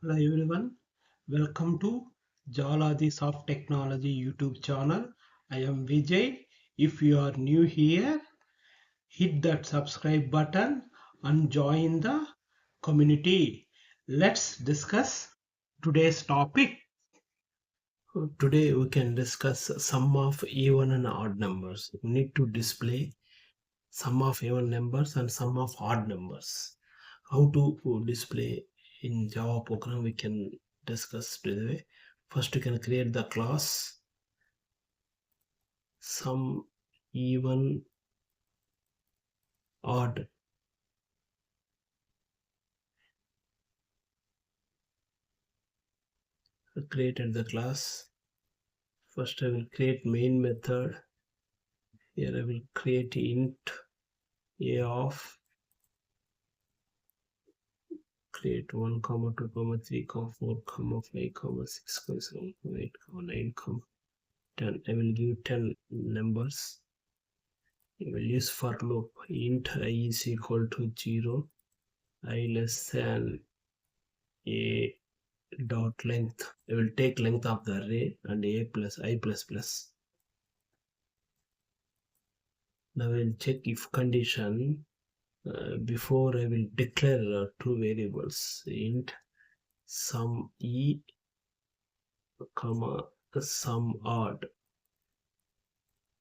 Hello everyone, welcome to Jaladi Soft Technology YouTube channel. I am Vijay. If you are new here, hit that subscribe button and join the community. Let's discuss today's topic. Today we can discuss sum of even and odd numbers. We need to display sum of even numbers and sum of odd numbers. How to display in Java program we can discuss straight away. First you can create the class sum even odd. I created the class. First I will create main method. Here I will create int a of create 1 comma 2 comma 3 comma 4 comma 5 comma 6 comma 7 comma 8 comma 9 comma 10. I will give 10 numbers. I will use for loop int I is equal to 0, I less than a dot length. I will take length of the array and a plus I plus plus. Now I will check if condition. Before I will declare two variables int sum e comma sum odd.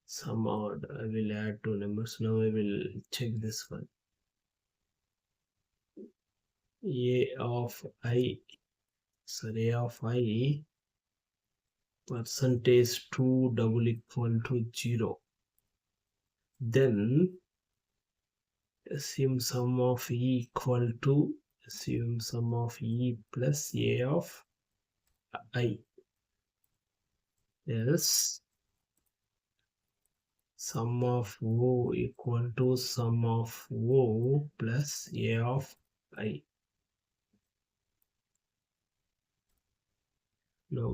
Sum odd. I will add two numbers. Now I will check this one. A of I percentage 2 double equal to 0. Then assume sum of e equal to assume sum of e plus a of I. Else sum of o equal to sum of o plus a of I. Now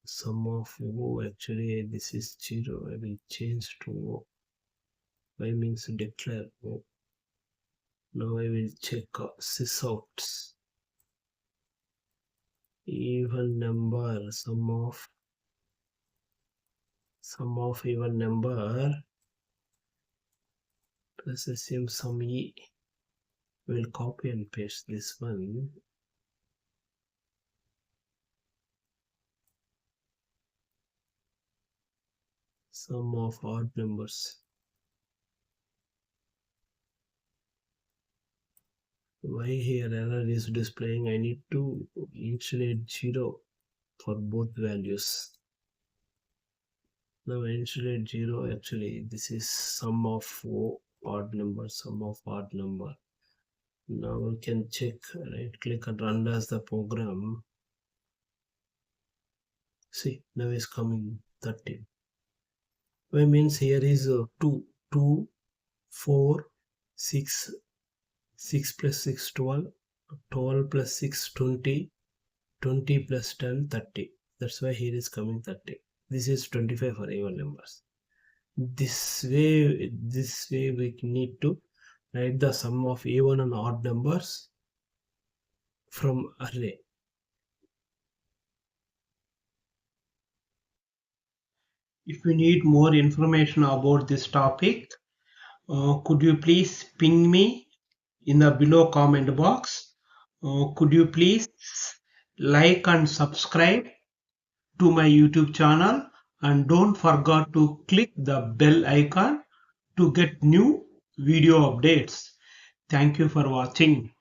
sum of o, actually this is 0. I will change to o. Y means declare o. Now I will check sysouts. Even number sum of even number plus assume sum e. We'll copy and paste this one. Sum of odd numbers. Why here error is displaying? I need to initialize 0 for both values. Now initialize 0, actually this is sum of odd number, sum of odd number. Now we can check, right click and run as the program. See, now is coming 13. Why means here is 2, 4, 6, 6 plus 6, 12, 12 plus 6, 20, 20 plus 10, 30. That's why here is coming 30. This is 25 for even numbers. This way we need to write the sum of even and odd numbers from array. If you need more information about this topic, could you please ping me in the below comment box? Could you please like and subscribe to my YouTube channel, and don't forget to click the bell icon to get new video updates. Thank you for watching.